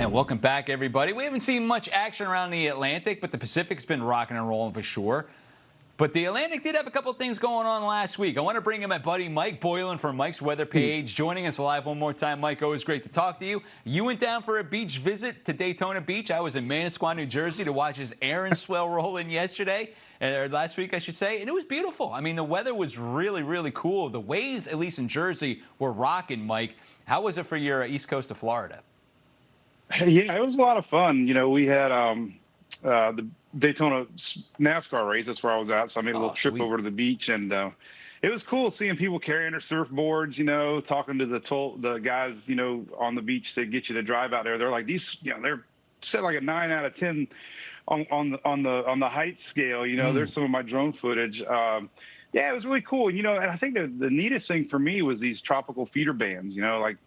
And welcome back, everybody. We haven't seen much action around the Atlantic, but the Pacific's been rocking and rolling for sure. But the Atlantic did have a couple of things going on last week. I want to bring in my buddy Mike Boylan from Mike's Weather Page, joining us live one more time. Mike, always great to talk to you. You went down for a beach visit to Daytona Beach. I was in Manasquan, New Jersey to watch his Aaron swell roll in yesterday, or last week, I should say, and it was beautiful. I mean, the weather was really, really cool. The waves, at least in Jersey, were rocking, Mike. How was it for your east coast of Florida? Yeah, it was a lot of fun. You know, we had the Daytona NASCAR race. That's where I was at. So I made a little trip over to the beach, and it was cool seeing people carrying their surfboards, you know, talking to the guys, you know, on the beach to get you to drive out there. They're like, these, you know, they're set like a 9 out of 10 on the height scale. You know, there's some of my drone footage. Yeah, it was really cool. You know, and I think the neatest thing for me was these tropical feeder bands, you know, like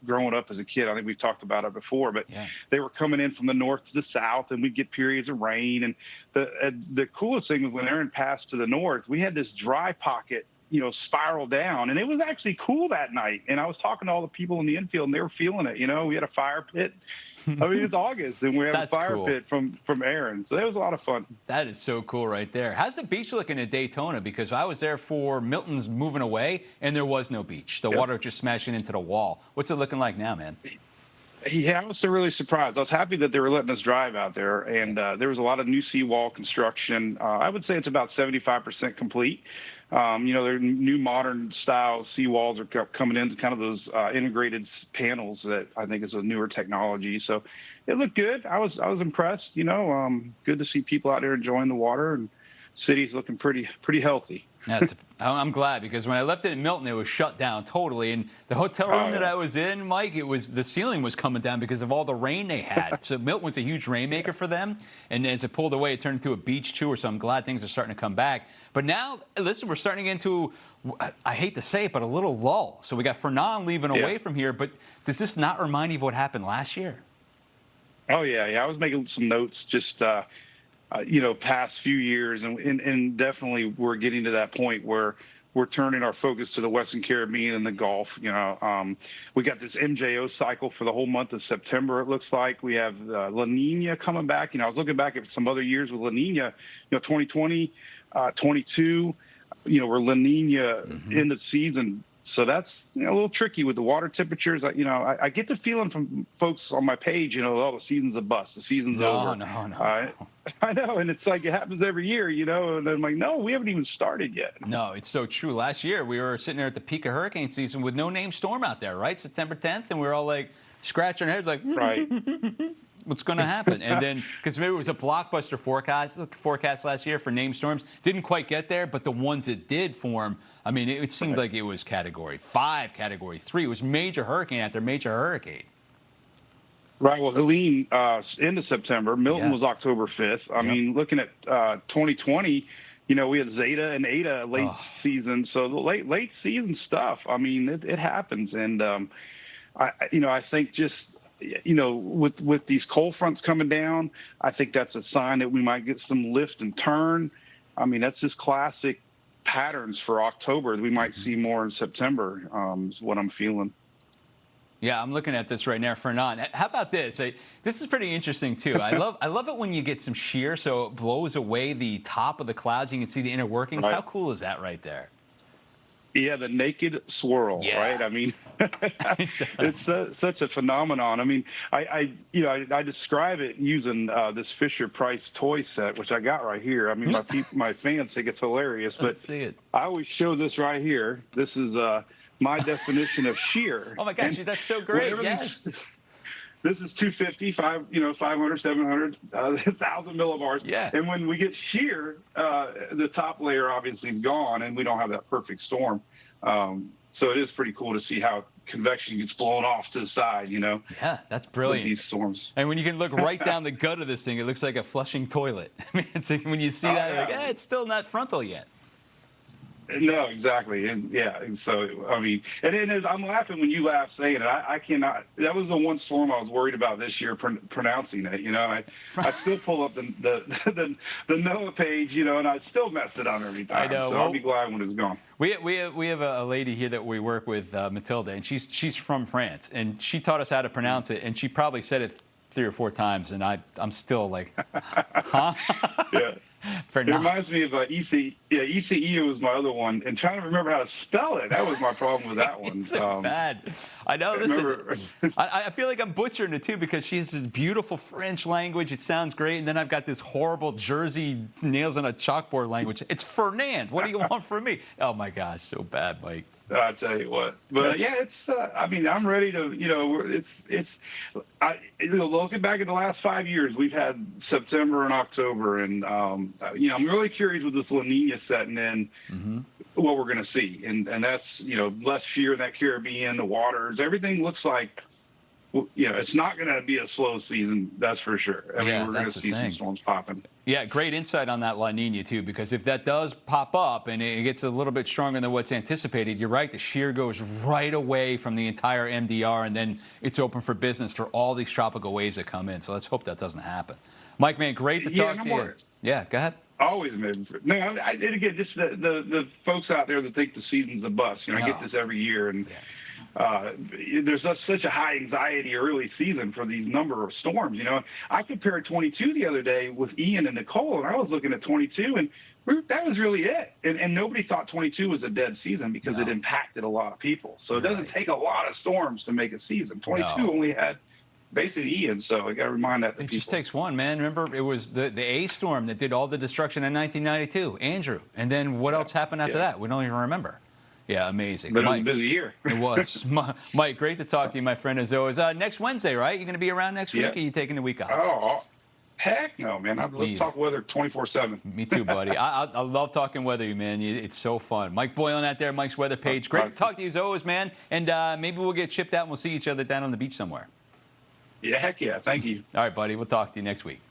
growing up as a kid. I think we've talked about it before, but they were coming in from the north to the south, and we'd get periods of rain. And the coolest thing was when Aaron passed to the north, we had this dry pocket, you know, spiral down. And it was actually cool that night. And I was talking to all the people in the infield, and they were feeling it. You know, we had a fire pit. I mean, it's August, and we have a fire pit from Aaron. So that was a lot of fun. That is so cool right there. How's the beach looking at Daytona? Because I was there for Milton's moving away, and there was no beach. The water just smashing into the wall. What's it looking like now, man? Yeah, I was really surprised. I was happy that they were letting us drive out there, and there was a lot of new seawall construction. I would say it's about 75% complete. You know, their new modern style seawalls are coming into kind of those integrated panels that I think is a newer technology. So it looked good. I was impressed. You know, good to see people out there enjoying the water, and city's looking pretty healthy. I'm glad, because when I left it in Milton, it was shut down totally. And the hotel room that I was in, Mike, the ceiling was coming down because of all the rain they had. So Milton was a huge rainmaker for them. And as it pulled away, it turned into a beach tour. So I'm glad things are starting to come back. But now, listen, we're starting into, I hate to say it, but a little lull. So we got Fernand leaving away from here. But does this not remind you of what happened last year? Oh, yeah. I was making some notes just you know, past few years, and definitely we're getting to that point where we're turning our focus to the Western Caribbean and the Gulf. You know, we got this MJO cycle for the whole month of September. It looks like we have La Nina coming back. You know, I was looking back at some other years with La Nina. You know, 2020, 22. You know, we're La Nina in the season. So that's, you know, a little tricky with the water temperatures. You know, I get the feeling from folks on my page, you know, oh, the season's a bust. The season's over. No. I know, and it's like it happens every year, you know, and I'm like, no, we haven't even started yet. No, it's so true. Last year, we were sitting there at the peak of hurricane season with no named storm out there, right? September 10th, and we were all like scratching our heads like, what's going to happen? And then, because maybe it was a blockbuster forecast last year for named storms, didn't quite get there, but the ones that did form, I mean, it seemed like it was Category 5, Category 3. It was major hurricane after major hurricane. Right. Well, Helene, end of September. Milton was October 5th. I mean, looking at 2020, you know, we had Zeta and Eta late season. So the late season stuff, I mean, it happens. And, I think just, you know, with these cold fronts coming down, I think that's a sign that we might get some lift and turn. I mean, that's just classic patterns for October. We might see more in September, is what I'm feeling. Yeah, I'm looking at this right now, Fernand. How about this? This is pretty interesting too. I love it when you get some shear, so it blows away the top of the clouds. You can see the inner workings. How cool is that right there? Yeah, the naked swirl, right? I mean, it's such a phenomenon. I mean, I describe it using this Fisher-Price toy set, which I got right here. I mean, my fans think it's hilarious, but Let's see it. I always show this right here. This is my definition of shear. Oh my gosh, that's so great! Yes. This is 250, 500, 700, 1,000 millibars. Yeah. And when we get shear, the top layer obviously is gone, and we don't have that perfect storm. So it is pretty cool to see how convection gets blown off to the side, you know. Yeah, that's brilliant. With these storms. And when you can look right down the gut of this thing, it looks like a flushing toilet. I mean, when you see that, you're like, it's still not frontal yet. No, exactly. And so, I mean, and it is, I'm laughing when you laugh saying it. I cannot, that was the one storm I was worried about this year, pronouncing it, you know. I still pull up the NOAA page, you know, and I still mess it up every time. I know. So I'll be glad when it's gone. We have a lady here that we work with, Matilda, and she's from France, and she taught us how to pronounce it, and she probably said it 3 or 4 times, and I'm still like, huh? Yeah. It Fernand. reminds me of ECE was my other one, and trying to remember how to spell it. That was my problem with that one. It's so bad. I know. Listen, I feel like I'm butchering it too because she has this beautiful French language. It sounds great, and then I've got this horrible Jersey nails on a chalkboard language. It's Fernand. What do you want from me? Oh my gosh, so bad, Mike. I'll tell you what. But yeah, it's. I mean, I'm ready to. Looking back at the last 5 years, we've had September and October, and I'm really curious with this La Nina setting in, what we're going to see, and that's less shear in that Caribbean, the waters, everything looks like. It's not going to be a slow season, that's for sure. I mean, we're going to see some storms popping. Yeah, great insight on that La Nina, too, because if that does pop up and it gets a little bit stronger than what's anticipated, you're right, the shear goes right away from the entire MDR, and then it's open for business for all these tropical waves that come in. So let's hope that doesn't happen. Mike, man, great to talk to you. Yeah, go ahead. Always, man. No, and again, just the folks out there that think the season's a bust. I get this every year, and there's such a high anxiety early season for these number of storms. I compared 22 the other day with Ian and Nicole, and I was looking at 22, and that was really it. And nobody thought 22 was a dead season because it impacted a lot of people. So it doesn't take a lot of storms to make a season. 22 only had basically Ian, so I got to remind that to people. It just takes one, man. Remember, it was the A storm that did all the destruction in 1992, Andrew. And then what else happened after that? We don't even remember. Yeah, amazing. But it was a busy year. It was. Mike, great to talk to you, my friend, as always. Next Wednesday, right? You're going to be around next week, or are you taking the week off? Oh, heck no, man. Let's talk weather 24/7. Me too, buddy. I love talking weather, man. It's so fun. Mike Boylan out there, Mike's weather page. Great to talk to you as always, man. And maybe we'll get chipped out and we'll see each other down on the beach somewhere. Yeah, heck yeah. Thank you. All right, buddy. We'll talk to you next week.